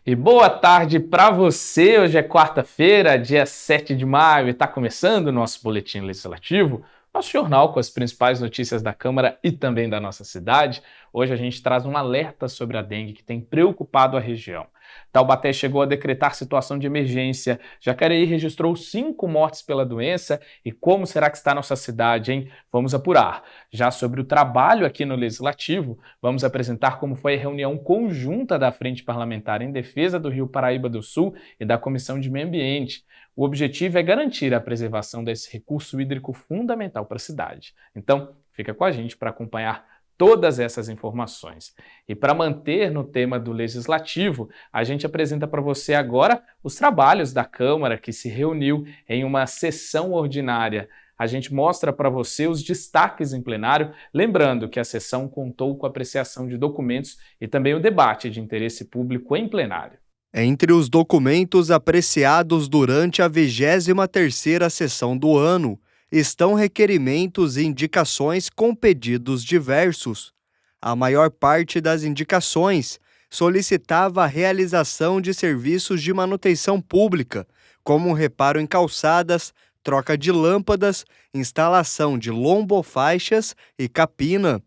E boa tarde para você. Hoje é quarta-feira, dia 7 de maio, e está começando o nosso Boletim Legislativo, nosso jornal com as principais notícias da Câmara e também da nossa cidade. Hoje a gente traz um alerta sobre a dengue que tem preocupado a região. Taubaté chegou a decretar situação de emergência, Jacareí registrou 5 mortes pela doença. E como será que está nossa cidade, hein? Vamos apurar. Já sobre o trabalho aqui no Legislativo, vamos apresentar como foi a reunião conjunta da Frente Parlamentar em Defesa do Rio Paraíba do Sul e da Comissão de Meio Ambiente. O objetivo é garantir a preservação desse recurso hídrico fundamental para a cidade. Então, fica com a gente para acompanhar todas essas informações. E para manter no tema do Legislativo, a gente apresenta para você agora os trabalhos da Câmara que se reuniu em uma sessão ordinária. A gente mostra para você os destaques em plenário, lembrando que a sessão contou com a apreciação de documentos e também o debate de interesse público em plenário. Entre os documentos apreciados durante a 23ª sessão do ano, estão requerimentos e indicações com pedidos diversos. A maior parte das indicações solicitava a realização de serviços de manutenção pública, como reparo em calçadas, troca de lâmpadas, instalação de lombofaixas e capina.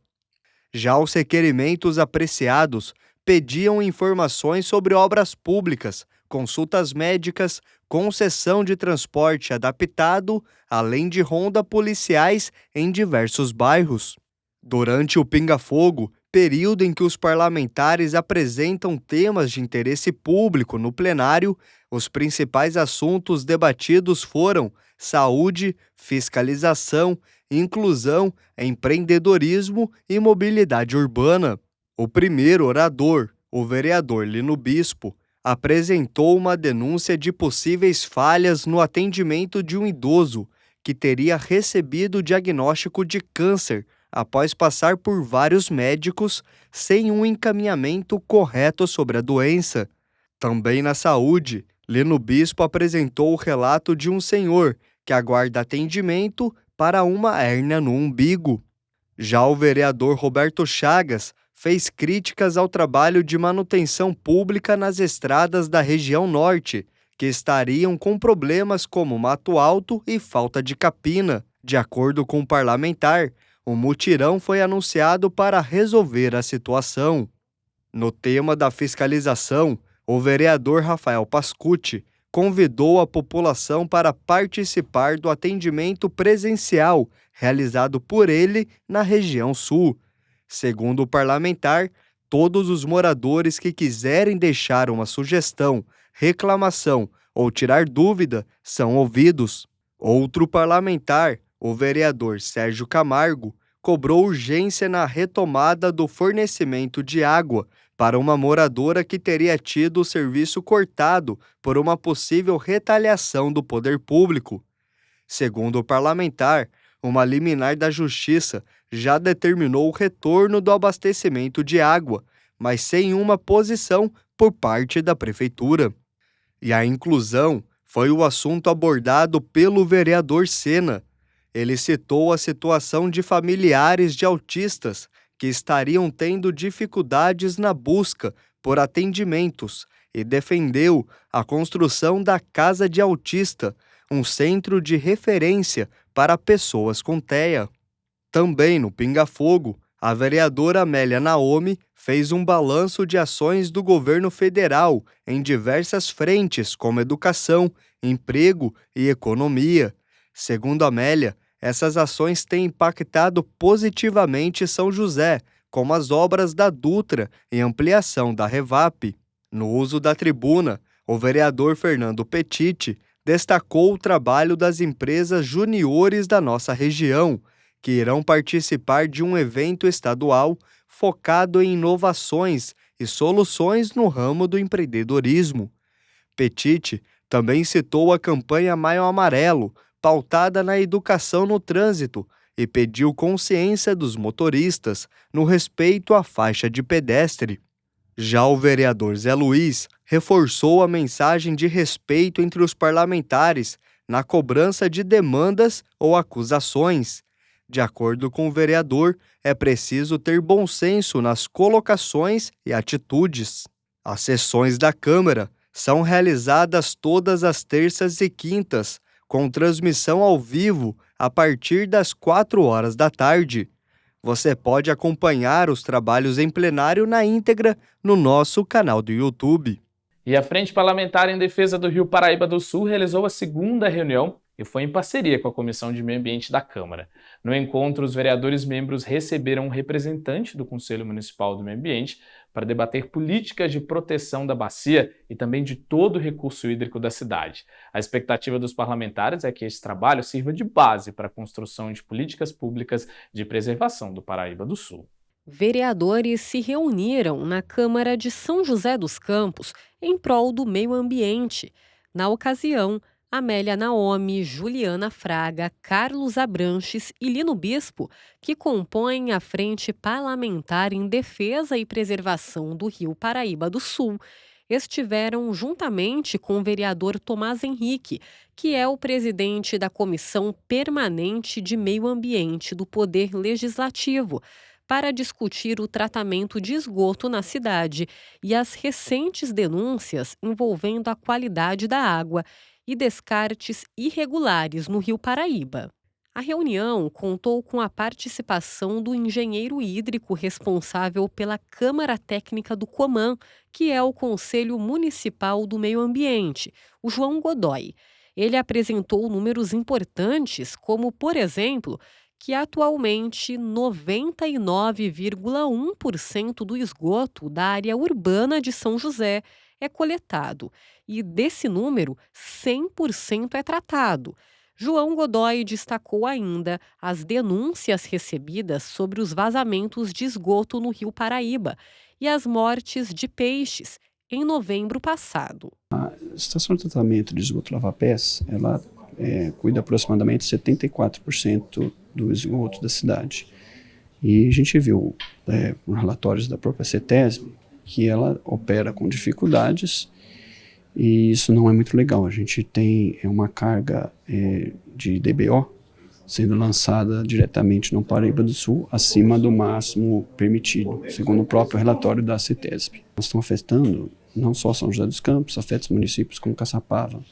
Já os requerimentos apreciados pediam informações sobre obras públicas, consultas médicas, concessão de transporte adaptado, além de ronda policiais em diversos bairros. Durante o pinga-fogo, período em que os parlamentares apresentam temas de interesse público no plenário, os principais assuntos debatidos foram saúde, fiscalização, inclusão, empreendedorismo e mobilidade urbana. O primeiro orador, o vereador Lino Bispo, apresentou uma denúncia de possíveis falhas no atendimento de um idoso que teria recebido o diagnóstico de câncer após passar por vários médicos sem um encaminhamento correto sobre a doença. Também na saúde, Lino Bispo apresentou o relato de um senhor que aguarda atendimento para uma hérnia no umbigo. Já o vereador Roberto Chagas fez críticas ao trabalho de manutenção pública nas estradas da região norte, que estariam com problemas como mato alto e falta de capina. De acordo com o parlamentar, o mutirão foi anunciado para resolver a situação. No tema da fiscalização, o vereador Rafael Pascucci convidou a população para participar do atendimento presencial realizado por ele na região sul. Segundo o parlamentar, todos os moradores que quiserem deixar uma sugestão, reclamação ou tirar dúvida são ouvidos. Outro parlamentar, o vereador Sérgio Camargo, cobrou urgência na retomada do fornecimento de água para uma moradora que teria tido o serviço cortado por uma possível retaliação do poder público. Segundo o parlamentar, uma liminar da Justiça já determinou o retorno do abastecimento de água, mas sem uma posição por parte da Prefeitura. E a inclusão foi o assunto abordado pelo vereador Sena. Ele citou a situação de familiares de autistas que estariam tendo dificuldades na busca por atendimentos e defendeu a construção da Casa de Autista, um centro de referência para pessoas com TEA. Também no Pinga-Fogo, a vereadora Amélia Naomi fez um balanço de ações do governo federal em diversas frentes, como educação, emprego e economia. Segundo Amélia, essas ações têm impactado positivamente São José, como as obras da Dutra e ampliação da Revap. No uso da tribuna, o vereador Fernando Petit destacou o trabalho das empresas juniores da nossa região, que irão participar de um evento estadual focado em inovações e soluções no ramo do empreendedorismo. Petit também citou a campanha Maio Amarelo, pautada na educação no trânsito, e pediu consciência dos motoristas no respeito à faixa de pedestre. Já o vereador Zé Luiz reforçou a mensagem de respeito entre os parlamentares na cobrança de demandas ou acusações. De acordo com o vereador, é preciso ter bom senso nas colocações e atitudes. As sessões da Câmara são realizadas todas as terças e quintas, com transmissão ao vivo a partir das 4 horas da tarde. Você pode acompanhar os trabalhos em plenário na íntegra no nosso canal do YouTube. E a Frente Parlamentar em Defesa do Rio Paraíba do Sul realizou a segunda reunião e foi em parceria com a Comissão de Meio Ambiente da Câmara. No encontro, os vereadores membros receberam um representante do Conselho Municipal do Meio Ambiente para debater políticas de proteção da bacia e também de todo o recurso hídrico da cidade. A expectativa dos parlamentares é que esse trabalho sirva de base para a construção de políticas públicas de preservação do Paraíba do Sul. Vereadores se reuniram na Câmara de São José dos Campos em prol do meio ambiente. Na ocasião, Amélia Naomi, Juliana Fraga, Carlos Abranches e Lino Bispo, que compõem a Frente Parlamentar em Defesa e Preservação do Rio Paraíba do Sul, estiveram juntamente com o vereador Tomás Henrique, que é o presidente da Comissão Permanente de Meio Ambiente do Poder Legislativo, para discutir o tratamento de esgoto na cidade e as recentes denúncias envolvendo a qualidade da água e descartes irregulares no Rio Paraíba. A reunião contou com a participação do engenheiro hídrico responsável pela Câmara Técnica do Coman, que é o Conselho Municipal do Meio Ambiente, o João Godoy. Ele apresentou números importantes, como, por exemplo, que atualmente 99,1% do esgoto da área urbana de São José é coletado e, desse número, 100% é tratado. João Godoy destacou ainda as denúncias recebidas sobre os vazamentos de esgoto no Rio Paraíba e as mortes de peixes em novembro passado. A estação de tratamento de esgoto Lava-Pés, ela cuida aproximadamente 74% do esgoto da cidade. E a gente viu, por relatórios da própria CETESB, que ela opera com dificuldades e isso não é muito legal. A gente tem uma carga de DBO sendo lançada diretamente no Paraíba do Sul, acima do máximo permitido, segundo o próprio relatório da CETESB. Nós estamos afetando não só São José dos Campos, afeta os municípios como Caçapava.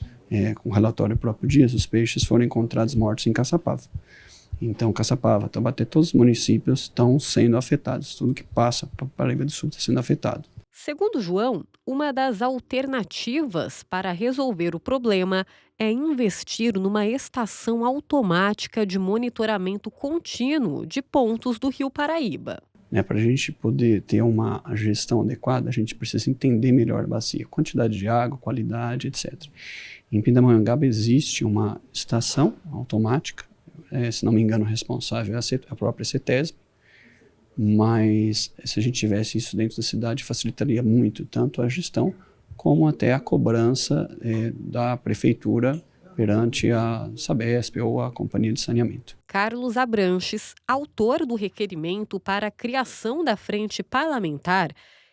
Com o relatório próprio Dias, os peixes foram encontrados mortos em Caçapava. Então, Caçapava, Taubaté, todos os municípios estão sendo afetados. Tudo que passa para o Paraíba do Sul está sendo afetado. Segundo João, uma das alternativas para resolver o problema é investir numa estação automática de monitoramento contínuo de pontos do Rio Paraíba. Para a gente poder ter uma gestão adequada, a gente precisa entender melhor a bacia, quantidade de água, qualidade, etc. Em Pindamonhangaba existe uma estação automática, se não me engano, o responsável é a própria CETESB, mas se a gente tivesse isso dentro da cidade, facilitaria muito, tanto a gestão como até a cobrança da prefeitura perante a Sabesp ou a Companhia de Saneamento. Carlos Abranches, autor do requerimento para a criação da Frente Parlamentar,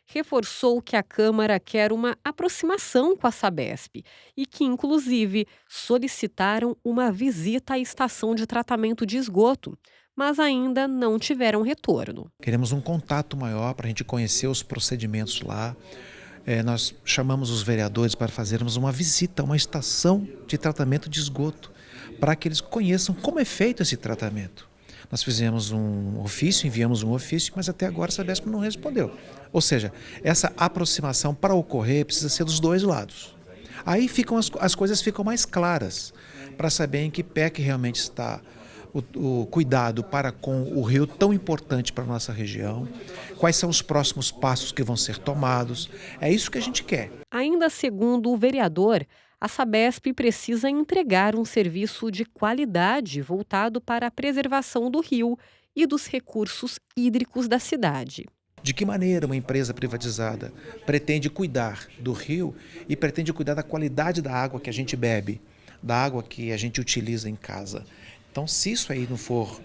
reforçou que a Câmara quer uma aproximação com a Sabesp e que, inclusive, solicitaram uma visita à estação de tratamento de esgoto, mas ainda não tiveram retorno. Queremos um contato maior para a gente conhecer os procedimentos lá. Nós chamamos os vereadores para fazermos uma visita a uma estação de tratamento de esgoto, para que eles conheçam como é feito esse tratamento. Nós fizemos um ofício, enviamos um ofício, mas até agora a Sabesp não respondeu. Ou seja, essa aproximação para ocorrer precisa ser dos dois lados. Aí as coisas ficam mais claras, para saber em que pé que realmente está o cuidado para com o rio tão importante para a nossa região, quais são os próximos passos que vão ser tomados. É isso que a gente quer. Ainda segundo o vereador, a Sabesp precisa entregar um serviço de qualidade voltado para a preservação do rio e dos recursos hídricos da cidade. De que maneira uma empresa privatizada pretende cuidar do rio e pretende cuidar da qualidade da água que a gente bebe, da água que a gente utiliza em casa? Então, se isso aí não for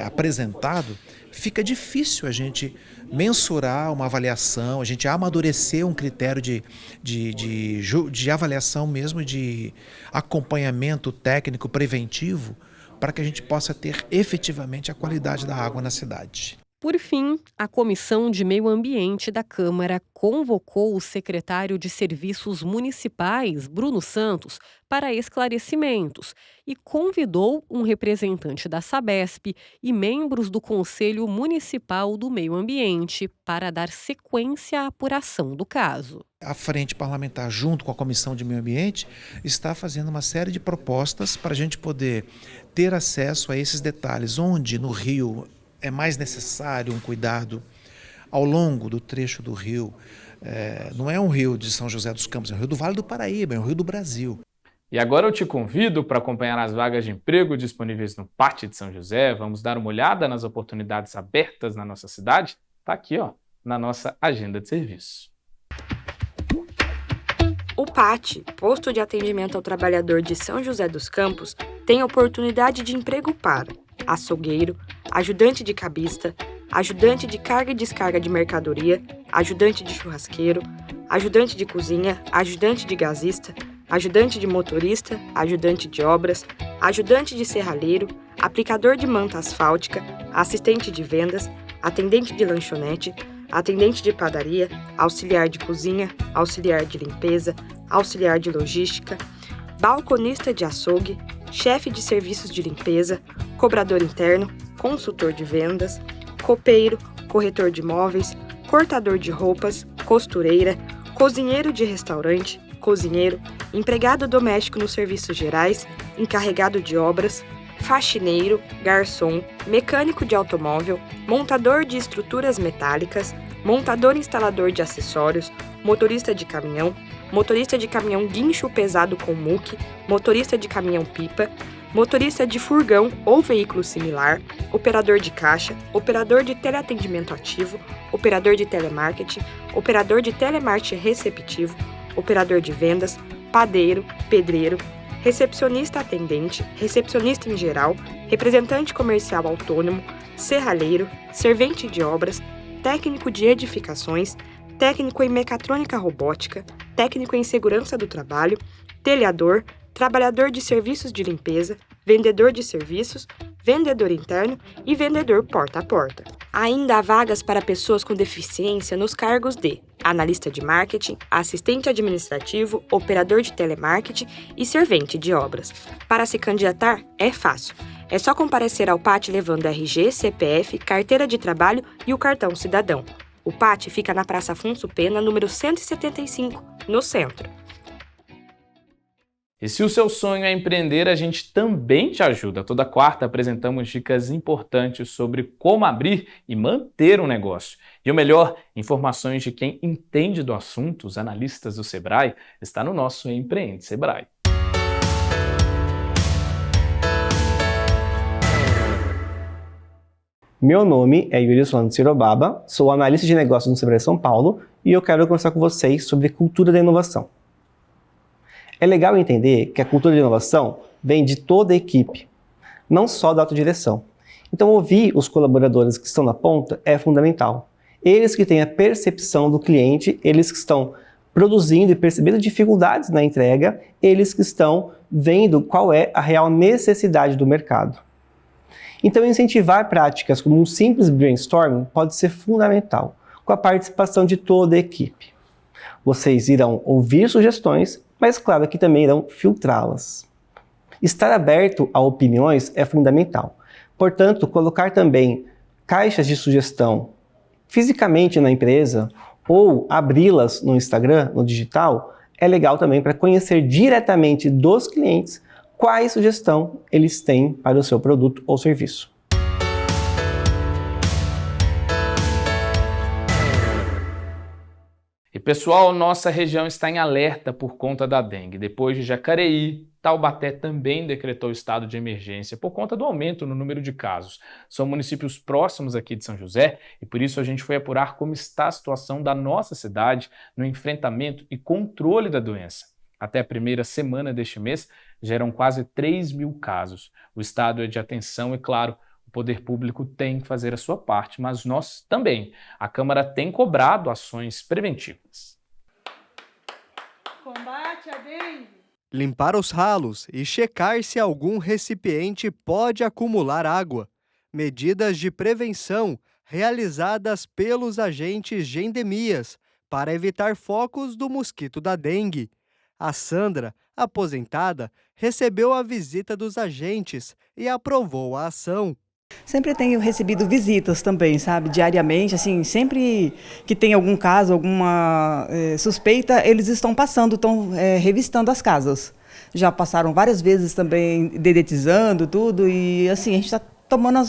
apresentado, fica difícil a gente mensurar uma avaliação, a gente amadurecer um critério de avaliação mesmo, de acompanhamento técnico preventivo, para que a gente possa ter efetivamente a qualidade da água na cidade. Por fim, a Comissão de Meio Ambiente da Câmara convocou o secretário de Serviços Municipais, Bruno Santos, para esclarecimentos e convidou um representante da Sabesp e membros do Conselho Municipal do Meio Ambiente para dar sequência à apuração do caso. A Frente Parlamentar, junto com a Comissão de Meio Ambiente, está fazendo uma série de propostas para a gente poder ter acesso a esses detalhes, onde no Rio é mais necessário um cuidado ao longo do trecho do rio. Não é um rio de São José dos Campos, é um rio do Vale do Paraíba, é um rio do Brasil. E agora eu te convido para acompanhar as vagas de emprego disponíveis no PAT de São José. Vamos dar uma olhada nas oportunidades abertas na nossa cidade? Está aqui, na nossa agenda de serviço. O PAT, Posto de Atendimento ao Trabalhador de São José dos Campos, tem oportunidade de emprego para açougueiro, ajudante de cabista, ajudante de carga e descarga de mercadoria, ajudante de churrasqueiro, ajudante de cozinha, ajudante de gasista, ajudante de motorista, ajudante de obras, ajudante de serralheiro, aplicador de manta asfáltica, assistente de vendas, atendente de lanchonete, atendente de padaria, auxiliar de cozinha, auxiliar de limpeza, auxiliar de logística, balconista de açougue, chefe de serviços de limpeza, cobrador interno, consultor de vendas, copeiro, corretor de imóveis, cortador de roupas, costureira, cozinheiro de restaurante, cozinheiro, empregado doméstico nos serviços gerais, encarregado de obras, faxineiro, garçom, mecânico de automóvel, montador de estruturas metálicas, montador instalador de acessórios, motorista de caminhão guincho pesado com muque, motorista de caminhão-pipa, motorista de furgão ou veículo similar, operador de caixa, operador de teleatendimento ativo, operador de telemarketing, operador de telemarketing receptivo, operador de vendas, padeiro, pedreiro, recepcionista atendente, recepcionista em geral, representante comercial autônomo, serralheiro, servente de obras, técnico de edificações, técnico em mecatrônica robótica, técnico em segurança do trabalho, telhador, trabalhador de serviços de limpeza, vendedor de serviços, vendedor interno e vendedor porta a porta. Ainda há vagas para pessoas com deficiência nos cargos de analista de marketing, assistente administrativo, operador de telemarketing e servente de obras. Para se candidatar, é fácil. É só comparecer ao PAT levando RG, CPF, carteira de trabalho e o cartão cidadão. O PAT fica na Praça Afonso Pena, número 175, no centro. E se o seu sonho é empreender, a gente também te ajuda. Toda quarta apresentamos dicas importantes sobre como abrir e manter um negócio. E o melhor, informações de quem entende do assunto, os analistas do Sebrae, está no nosso Empreende Sebrae. Meu nome é Yuri Solano Sirobaba, sou analista de negócios no Sebrae São Paulo e eu quero conversar com vocês sobre cultura da inovação. É legal entender que a cultura de inovação vem de toda a equipe, não só da alta direção. Então, ouvir os colaboradores que estão na ponta é fundamental. Eles que têm a percepção do cliente, eles que estão produzindo e percebendo dificuldades na entrega, eles que estão vendo qual é a real necessidade do mercado. Então, incentivar práticas como um simples brainstorming pode ser fundamental, com a participação de toda a equipe. Vocês irão ouvir sugestões, mas claro que também irão filtrá-las. Estar aberto a opiniões é fundamental. Portanto, colocar também caixas de sugestão fisicamente na empresa ou abri-las no Instagram, no digital, é legal também para conhecer diretamente dos clientes quais sugestão eles têm para o seu produto ou serviço. E pessoal, nossa região está em alerta por conta da dengue. Depois de Jacareí, Taubaté também decretou estado de emergência por conta do aumento no número de casos. São municípios próximos aqui de São José e por isso a gente foi apurar como está a situação da nossa cidade no enfrentamento e controle da doença. Até a primeira semana deste mês, já eram quase 3.000 casos. O estado é de atenção e, claro, o poder público tem que fazer a sua parte, mas nós também. A Câmara tem cobrado ações preventivas. Combate a dengue. Limpar os ralos e checar se algum recipiente pode acumular água. Medidas de prevenção realizadas pelos agentes de endemias para evitar focos do mosquito da dengue. A Sandra, aposentada, recebeu a visita dos agentes e aprovou a ação. Sempre tenho recebido visitas também, sabe, diariamente, assim, sempre que tem algum caso, alguma suspeita, eles estão passando, estão revistando as casas. Já passaram várias vezes também dedetizando tudo e assim, a gente está tomando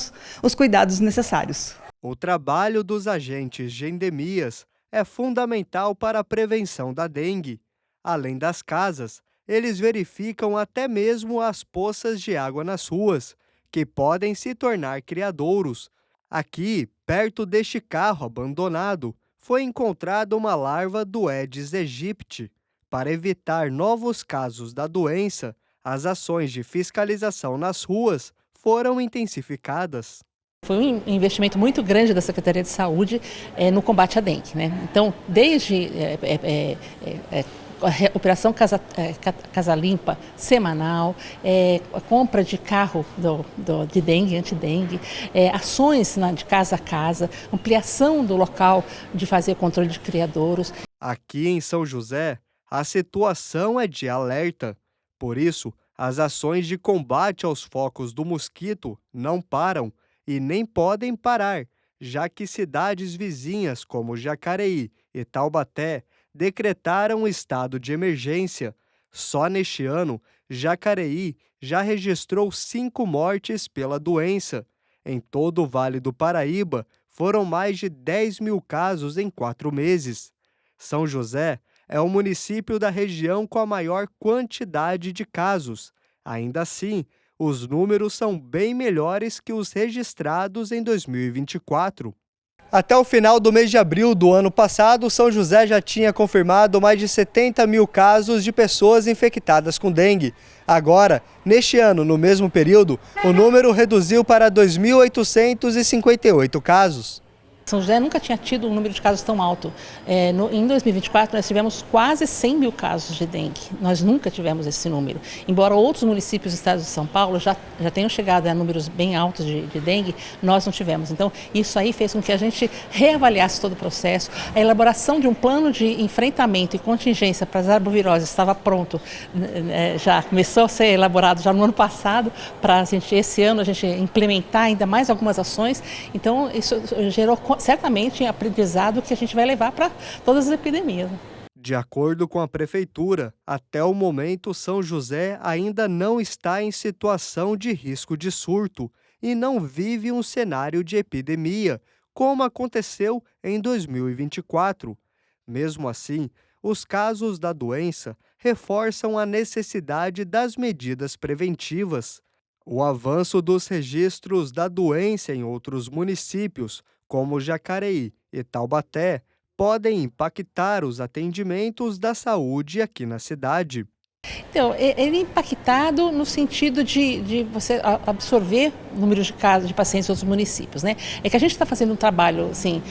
os cuidados necessários. O trabalho dos agentes de endemias é fundamental para a prevenção da dengue. Além das casas, eles verificam até mesmo as poças de água nas ruas, que podem se tornar criadouros. Aqui, perto deste carro abandonado, foi encontrada uma larva do Aedes aegypti. Para evitar novos casos da doença, as ações de fiscalização nas ruas foram intensificadas. Foi um investimento muito grande da Secretaria de Saúde no combate à dengue, né? Então, desde a Operação Casa Limpa semanal, a compra de carro de dengue, antidengue, ações de casa a casa, ampliação do local de fazer controle de criadouros. Aqui em São José, a situação é de alerta. Por isso, as ações de combate aos focos do mosquito não param e nem podem parar, já que cidades vizinhas como Jacareí e Taubaté decretaram estado de emergência. Só neste ano, Jacareí já registrou 5 mortes pela doença. Em todo o Vale do Paraíba, foram mais de 10 mil casos em 4 meses. São José é o município da região com a maior quantidade de casos. Ainda assim, os números são bem melhores que os registrados em 2024. Até o final do mês de abril do ano passado, São José já tinha confirmado mais de 70 mil casos de pessoas infectadas com dengue. Agora, neste ano, no mesmo período, o número reduziu para 2.858 casos. São José nunca tinha tido um número de casos tão alto. Em 2024, nós tivemos quase 100 mil casos de dengue. Nós nunca tivemos esse número. Embora outros municípios do estado de São Paulo já tenham chegado a números bem altos de dengue, nós não tivemos. Então, isso aí fez com que a gente reavaliasse todo o processo. A elaboração de um plano de enfrentamento e contingência para as arboviroses estava pronto. Já começou a ser elaborado já no ano passado, para esse ano a gente implementar ainda mais algumas ações. Então, isso gerou certamente aprendizado que a gente vai levar para todas as epidemias. De acordo com a Prefeitura, até o momento São José ainda não está em situação de risco de surto e não vive um cenário de epidemia, como aconteceu em 2024. Mesmo assim, os casos da doença reforçam a necessidade das medidas preventivas. O avanço dos registros da doença em outros municípios, como Jacareí e Taubaté, podem impactar os atendimentos da saúde aqui na cidade. Então, ele é impactado no sentido de você absorver o número de casos de pacientes em outros municípios, né? É que a gente está fazendo um trabalho assim,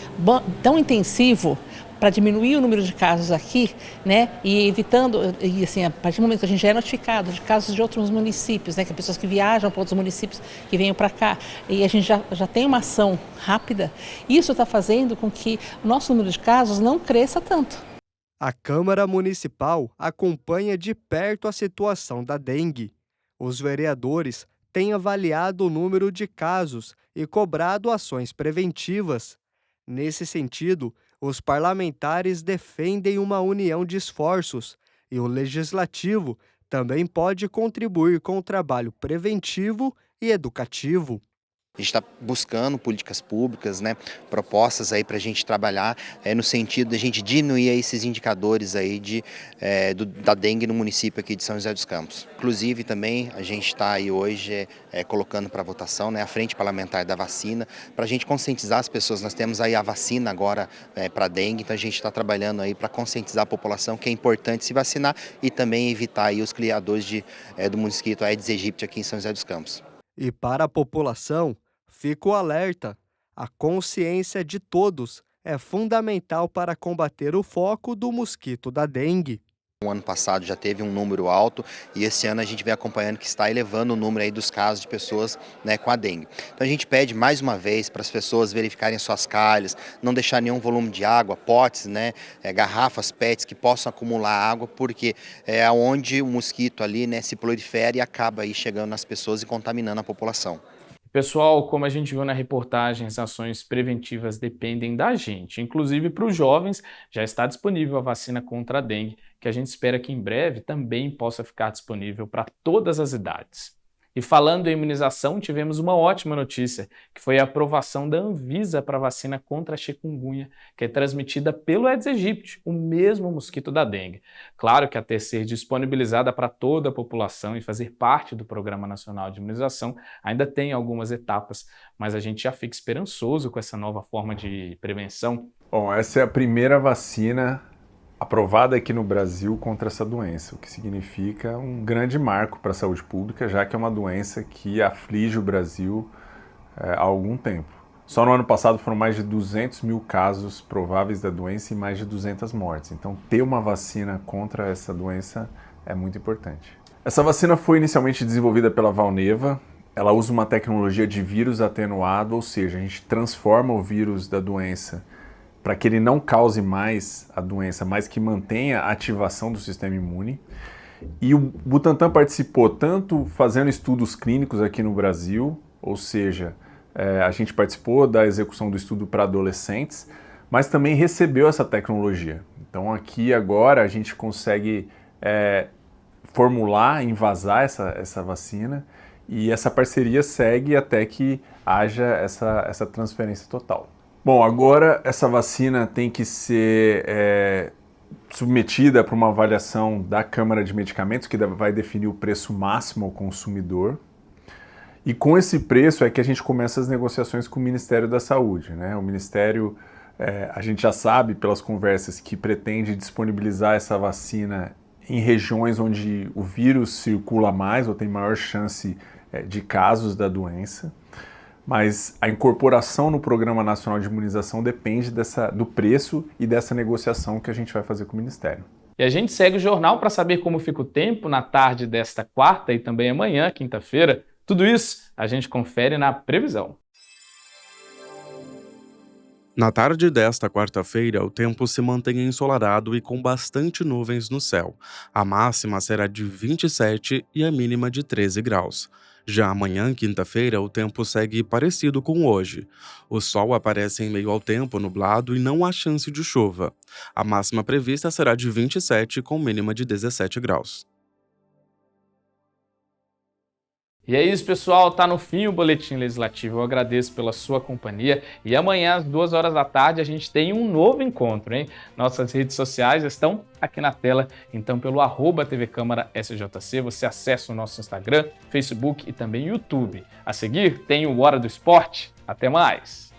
tão intensivo para diminuir o número de casos aqui, né, e evitando, e assim, a partir do momento que a gente já é notificado de casos de outros municípios, né, que pessoas que viajam para outros municípios que venham para cá, e a gente já tem uma ação rápida, isso está fazendo com que o nosso número de casos não cresça tanto. A Câmara Municipal acompanha de perto a situação da dengue. Os vereadores têm avaliado o número de casos e cobrado ações preventivas. Nesse sentido, os parlamentares defendem uma união de esforços e o Legislativo também pode contribuir com o trabalho preventivo e educativo. A gente está buscando políticas públicas, né, propostas aí para a gente trabalhar no sentido de a gente diminuir esses indicadores aí da dengue no município aqui de São José dos Campos. Inclusive também a gente está aí hoje colocando para votação, né, a frente parlamentar da vacina, para a gente conscientizar as pessoas. Nós temos aí a vacina agora para dengue, então a gente está trabalhando aí para conscientizar a população que é importante se vacinar e também evitar aí os criadores do mosquito Aedes aegypti aqui em São José dos Campos. E para a população, fica o alerta. A consciência de todos é fundamental para combater o foco do mosquito da dengue. O ano passado já teve um número alto e esse ano a gente vem acompanhando que está elevando o número aí dos casos de pessoas, né, com a dengue. Então a gente pede mais uma vez para as pessoas verificarem suas calhas, não deixar nenhum volume de água, potes, né, garrafas, PETs que possam acumular água, porque é onde o mosquito ali, né, se prolifera e acaba aí chegando nas pessoas e contaminando a população. Pessoal, como a gente viu na reportagem, as ações preventivas dependem da gente. Inclusive, para os jovens, já está disponível a vacina contra a dengue, que a gente espera que em breve também possa ficar disponível para todas as idades. E falando em imunização, tivemos uma ótima notícia, que foi a aprovação da Anvisa para a vacina contra a chikungunya, que é transmitida pelo Aedes aegypti, o mesmo mosquito da dengue. Claro que até ser disponibilizada para toda a população e fazer parte do Programa Nacional de Imunização, ainda tem algumas etapas, mas a gente já fica esperançoso com essa nova forma de prevenção. Bom, essa é a primeira vacina aprovada aqui no Brasil contra essa doença, o que significa um grande marco para a saúde pública, já que é uma doença que aflige o Brasil há algum tempo. Só no ano passado foram mais de 200 mil casos prováveis da doença e mais de 200 mortes. Então, ter uma vacina contra essa doença é muito importante. Essa vacina foi inicialmente desenvolvida pela Valneva. Ela usa uma tecnologia de vírus atenuado, ou seja, a gente transforma o vírus da doença para que ele não cause mais a doença, mas que mantenha a ativação do sistema imune. E o Butantan participou tanto fazendo estudos clínicos aqui no Brasil, ou seja, a gente participou da execução do estudo para adolescentes, mas também recebeu essa tecnologia. Então aqui agora a gente consegue formular, envasar essa vacina, e essa parceria segue até que haja essa transferência total. Bom, agora essa vacina tem que ser submetida para uma avaliação da Câmara de Medicamentos, que vai definir o preço máximo ao consumidor. E com esse preço é que a gente começa as negociações com o Ministério da Saúde, né? O Ministério, a gente já sabe pelas conversas que pretende disponibilizar essa vacina em regiões onde o vírus circula mais ou tem maior chance de casos da doença. Mas a incorporação no Programa Nacional de Imunização depende do preço e dessa negociação que a gente vai fazer com o Ministério. E a gente segue o jornal para saber como fica o tempo na tarde desta quarta e também amanhã, quinta-feira. Tudo isso a gente confere na previsão. Na tarde desta quarta-feira, o tempo se mantém ensolarado e com bastante nuvens no céu. A máxima será de 27 e a mínima de 13 graus. Já amanhã, quinta-feira, o tempo segue parecido com hoje. O sol aparece em meio ao tempo nublado e não há chance de chuva. A máxima prevista será de 27 com mínima de 17 graus. E é isso, pessoal, tá no fim o Boletim Legislativo. Eu agradeço pela sua companhia e amanhã às 2 horas da tarde a gente tem um novo encontro, hein? Nossas redes sociais estão aqui na tela, então pelo @tvcâmara_sjc você acessa o nosso Instagram, Facebook e também YouTube. A seguir tem o Hora do Esporte. Até mais!